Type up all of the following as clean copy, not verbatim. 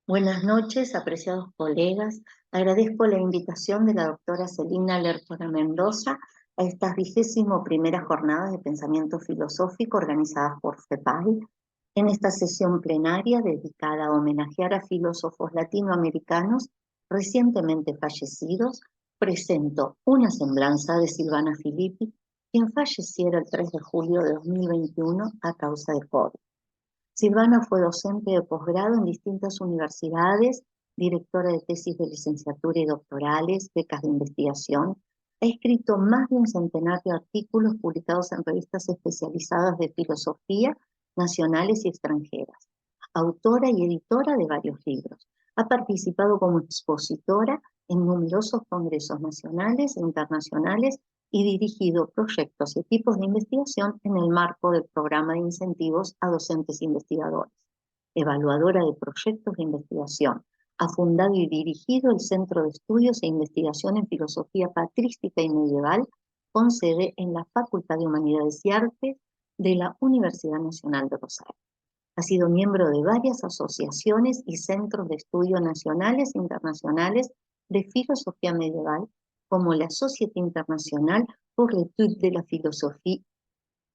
Buenas noches, apreciados colegas. Agradezco la invitación de la doctora Celina Lertora Mendoza a estas 21ª jornadas de pensamiento filosófico organizadas por FEPAL. En esta sesión plenaria dedicada a homenajear a filósofos latinoamericanos recientemente fallecidos, presento una semblanza de Silvana Filippi, quien falleciera el 3 de julio de 2021 a causa de COVID. Silvana fue docente de posgrado en distintas universidades, directora de tesis de licenciatura y doctorales, becas de investigación. Ha escrito más de un centenar de artículos publicados en revistas especializadas de filosofía nacionales y extranjeras. Autora y editora de varios libros. Ha participado como expositora en numerosos congresos nacionales e internacionales y dirigido proyectos y equipos de investigación en el marco del programa de incentivos a docentes investigadores. Evaluadora de proyectos de investigación. Ha fundado y dirigido el Centro de Estudios e Investigación en Filosofía Patrística y Medieval, con sede en la Facultad de Humanidades y Artes de la Universidad Nacional de Rosario. Ha sido miembro de varias asociaciones y centros de estudio nacionales e internacionales de filosofía medieval, como la Société Internationale pour l'étude de la Philosophie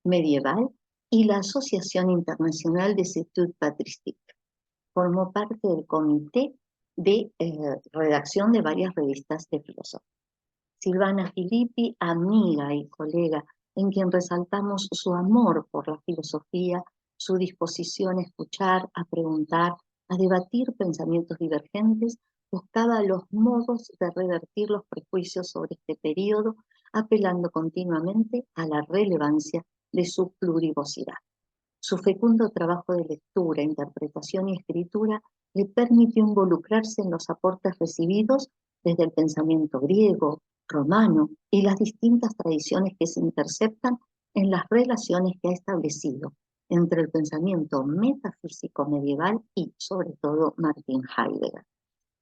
Médiévale y la Asociación Internacional des Études Patristiques. Formó parte del comité de redacción de varias revistas de filosofía. Silvana Filippi, amiga y colega, en quien resaltamos su amor por la filosofía, su disposición a escuchar, a preguntar, a debatir pensamientos divergentes, buscaba los modos de revertir los prejuicios sobre este periodo, apelando continuamente a la relevancia de su plurivocidad. Su fecundo trabajo de lectura, interpretación y escritura le permitió involucrarse en los aportes recibidos desde el pensamiento griego, romano y las distintas tradiciones que se interceptan en las relaciones que ha establecido entre el pensamiento metafísico medieval y, sobre todo, Martin Heidegger.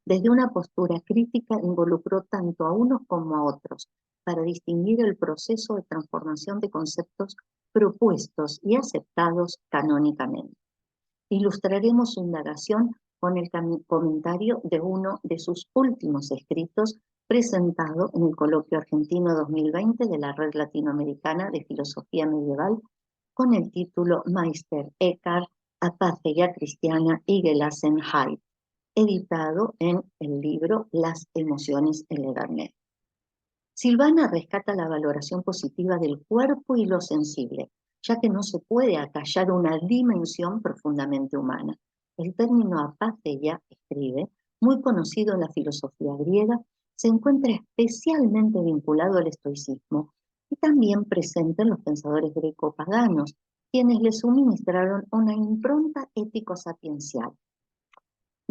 Desde una postura crítica involucró tanto a unos como a otros para distinguir el proceso de transformación de conceptos propuestos y aceptados canónicamente. Ilustraremos su indagación con el comentario de uno de sus últimos escritos presentado en el Coloquio Argentino 2020 de la Red Latinoamericana de Filosofía Medieval con el título Meister Eckhart, Apatheia Cristiana y Gelassenheit, editado en el libro Las emociones en la Edad Media. Silvana rescata la valoración positiva del cuerpo y lo sensible, ya que no se puede acallar una dimensión profundamente humana. El término apatheia, escribe, muy conocido en la filosofía griega, se encuentra especialmente vinculado al estoicismo y también presente en los pensadores greco-paganos, quienes le suministraron una impronta ético-sapiencial.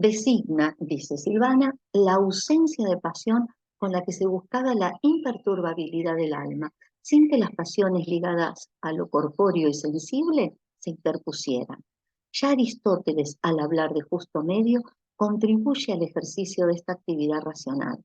Designa, dice Silvana, la ausencia de pasión con la que se buscaba la imperturbabilidad del alma, sin que las pasiones ligadas a lo corpóreo y sensible se interpusieran. Ya Aristóteles, al hablar de justo medio, contribuye al ejercicio de esta actividad racional.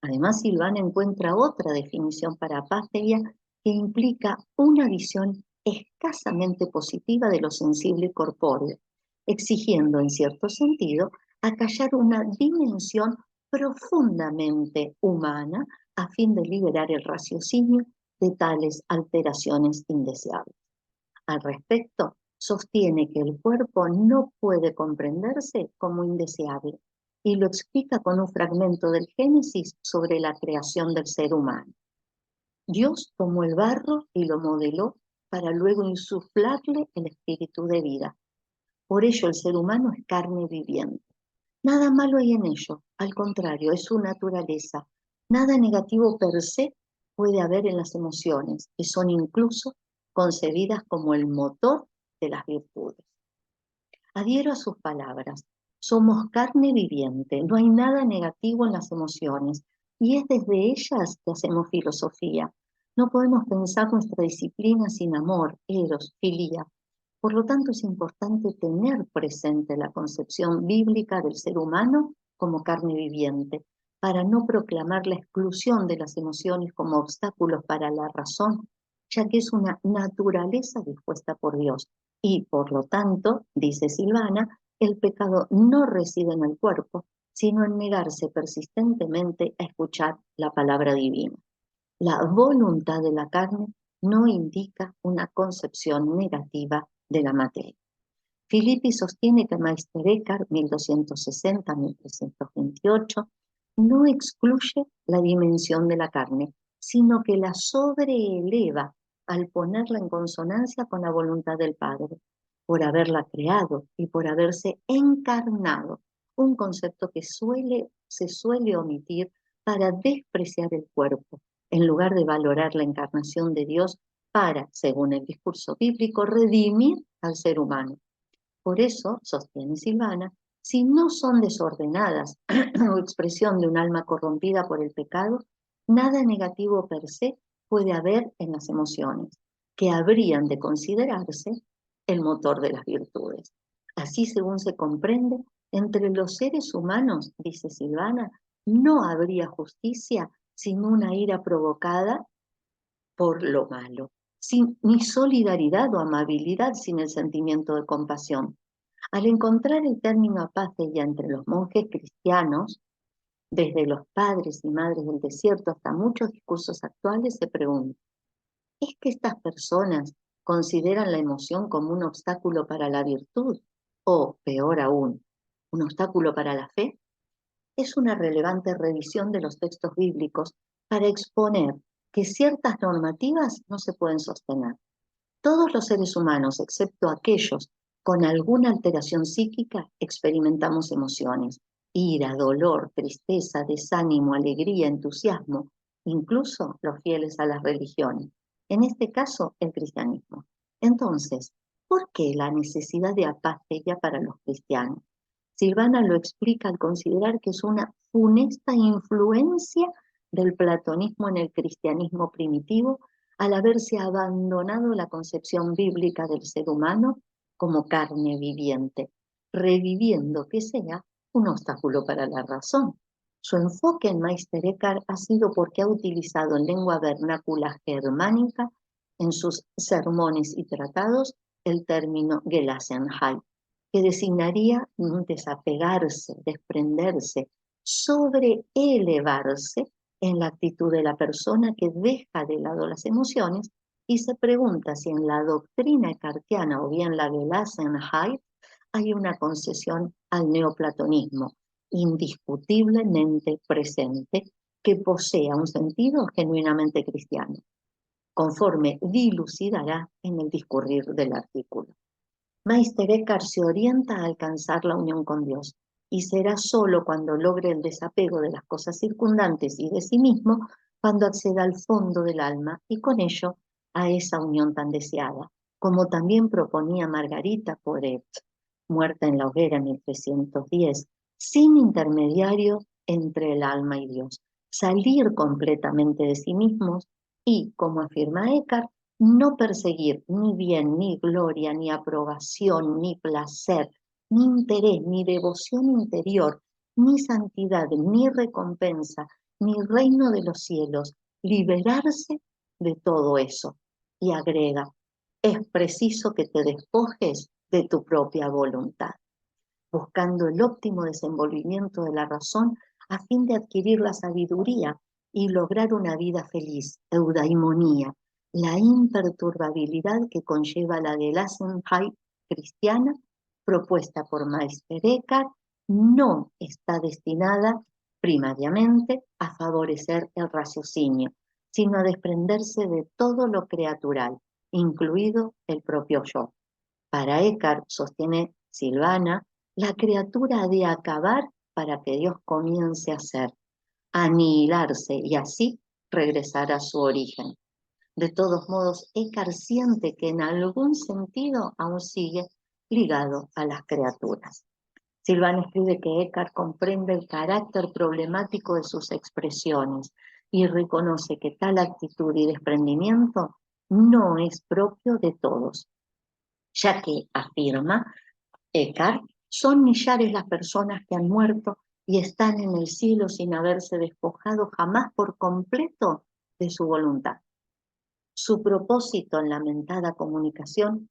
Además, Silvana encuentra otra definición para apatheia que implica una visión escasamente positiva de lo sensible y corpóreo, exigiendo, en cierto sentido, acallar una dimensión profundamente humana a fin de liberar el raciocinio de tales alteraciones indeseables. Al respecto, sostiene que el cuerpo no puede comprenderse como indeseable y lo explica con un fragmento del Génesis sobre la creación del ser humano. Dios tomó el barro y lo modeló para luego insuflarle el espíritu de vida. Por ello el ser humano es carne viviente. Nada malo hay en ello, al contrario, es su naturaleza. Nada negativo per se puede haber en las emociones, que son incluso concebidas como el motor de las virtudes. Adhiero a sus palabras. Somos carne viviente, no hay nada negativo en las emociones, y es desde ellas que hacemos filosofía. No podemos pensar nuestra disciplina sin amor, eros, filía. Por lo tanto, es importante tener presente la concepción bíblica del ser humano como carne viviente, para no proclamar la exclusión de las emociones como obstáculos para la razón, ya que es una naturaleza dispuesta por Dios y, por lo tanto, dice Silvana, el pecado no reside en el cuerpo, sino en negarse persistentemente a escuchar la palabra divina. La voluntad de la carne no indica una concepción negativa de la materia. Filippi sostiene que Meister Eckhart, 1260-1328, no excluye la dimensión de la carne, sino que la sobreeleva al ponerla en consonancia con la voluntad del Padre, por haberla creado y por haberse encarnado, un concepto que se suele omitir para despreciar el cuerpo, en lugar de valorar la encarnación de Dios para, según el discurso bíblico, redimir al ser humano. Por eso, sostiene Silvana, si no son desordenadas o expresión de un alma corrompida por el pecado, nada negativo per se puede haber en las emociones, que habrían de considerarse el motor de las virtudes. Así, según se comprende, entre los seres humanos, dice Silvana, no habría justicia sin una ira provocada por lo malo, ni solidaridad o amabilidad sin el sentimiento de compasión. Al encontrar el término apatheia entre los monjes cristianos, desde los padres y madres del desierto hasta muchos discursos actuales, se pregunta, ¿es que estas personas consideran la emoción como un obstáculo para la virtud? O, peor aún, ¿un obstáculo para la fe? Es una relevante revisión de los textos bíblicos para exponer que ciertas normativas no se pueden sostener. Todos los seres humanos, excepto aquellos con alguna alteración psíquica, experimentamos emociones: ira, dolor, tristeza, desánimo, alegría, entusiasmo, incluso los fieles a las religiones, en este caso el cristianismo. Entonces, ¿por qué la necesidad de apatheia para los cristianos? Silvana lo explica al considerar que es una funesta influencia del platonismo en el cristianismo primitivo, al haberse abandonado la concepción bíblica del ser humano como carne viviente, reviviendo que sea un obstáculo para la razón. Su enfoque en Meister Eckhart ha sido porque ha utilizado en lengua vernácula germánica, en sus sermones y tratados, el término Gelassenheit, que designaría desapegarse, desprenderse, sobreelevarse en la actitud de la persona que deja de lado las emociones y se pregunta si en la doctrina eckartiana o bien la Gelassenheit hay una concesión al neoplatonismo indiscutiblemente presente que posea un sentido genuinamente cristiano, conforme dilucidará en el discurrir del artículo. Meister Eckhart se orienta a alcanzar la unión con Dios, y será solo cuando logre el desapego de las cosas circundantes y de sí mismo cuando acceda al fondo del alma y con ello a esa unión tan deseada, como también proponía Margarita Porete, muerta en la hoguera en 1310, sin intermediario entre el alma y Dios, salir completamente de sí mismos y, como afirma Eckhart, no perseguir ni bien, ni gloria, ni aprobación, ni placer, ni interés, ni devoción interior, ni santidad, ni recompensa, ni reino de los cielos, liberarse de todo eso. Y agrega, es preciso que te despojes de tu propia voluntad, buscando el óptimo desenvolvimiento de la razón a fin de adquirir la sabiduría y lograr una vida feliz, eudaimonía, la imperturbabilidad que conlleva la Gelassenheit cristiana propuesta por Meister Eckhart, no está destinada primariamente a favorecer el raciocinio, sino a desprenderse de todo lo creatural, incluido el propio yo. Para Eckhart, sostiene Silvana, la criatura ha de acabar para que Dios comience a ser, anihilarse y así regresar a su origen. De todos modos, Eckhart siente que en algún sentido aún sigue ligado a las criaturas. Silvana escribe que Eckhart comprende el carácter problemático de sus expresiones y reconoce que tal actitud y desprendimiento no es propio de todos, ya que, afirma Eckhart, son millares las personas que han muerto y están en el cielo sin haberse despojado jamás por completo de su voluntad. Su propósito en la mentada comunicación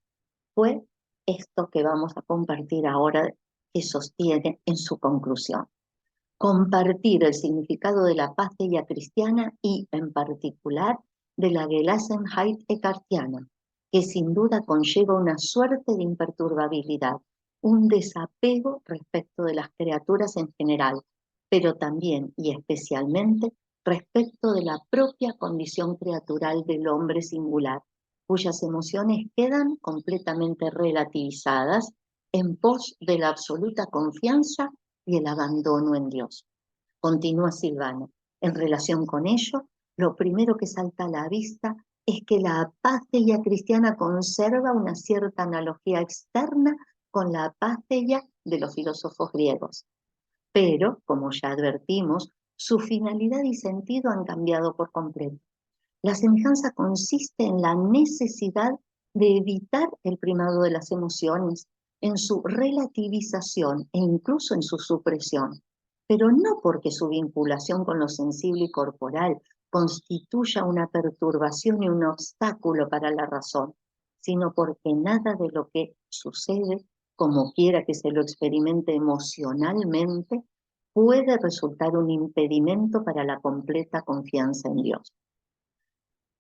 fue esto que vamos a compartir ahora que sostiene en su conclusión. Compartir el significado de la paz cristiana y, en particular, de la Gelassenheit eckartiana, que sin duda conlleva una suerte de imperturbabilidad, un desapego respecto de las criaturas en general, pero también y especialmente respecto de la propia condición criatural del hombre singular, cuyas emociones quedan completamente relativizadas en pos de la absoluta confianza y el abandono en Dios. Continúa Silvana. En relación con ello, lo primero que salta a la vista es que la apatheia cristiana conserva una cierta analogía externa con la apatheia de los filósofos griegos. Pero, como ya advertimos, su finalidad y sentido han cambiado por completo. La semejanza consiste en la necesidad de evitar el primado de las emociones, en su relativización e incluso en su supresión, pero no porque su vinculación con lo sensible y corporal constituya una perturbación y un obstáculo para la razón, sino porque nada de lo que sucede, como quiera que se lo experimente emocionalmente, puede resultar un impedimento para la completa confianza en Dios.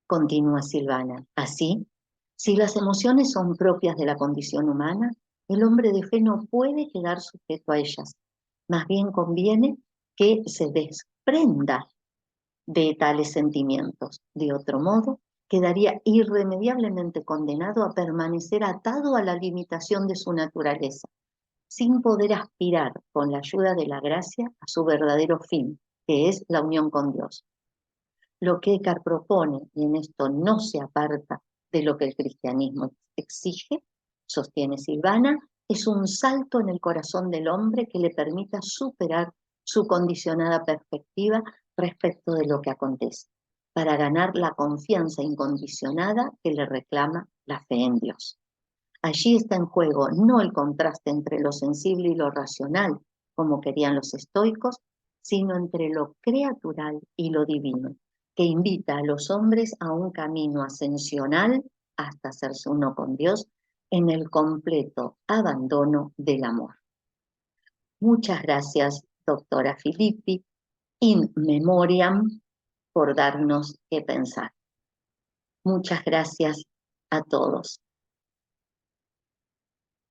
Continúa Silvana. Así, si las emociones son propias de la condición humana, el hombre de fe no puede quedar sujeto a ellas. Más bien conviene que se desprenda de tales sentimientos. De otro modo, quedaría irremediablemente condenado a permanecer atado a la limitación de su naturaleza, sin poder aspirar, con la ayuda de la gracia, a su verdadero fin, que es la unión con Dios. Lo que Eckhart propone, y en esto no se aparta de lo que el cristianismo exige, sostiene Silvana, es un salto en el corazón del hombre que le permita superar su condicionada perspectiva respecto de lo que acontece, para ganar la confianza incondicionada que le reclama la fe en Dios. Allí está en juego no el contraste entre lo sensible y lo racional, como querían los estoicos, sino entre lo creatural y lo divino, que invita a los hombres a un camino ascensional hasta hacerse uno con Dios en el completo abandono del amor. Muchas gracias, doctora Filippi, in memoriam, por darnos que pensar. Muchas gracias a todos.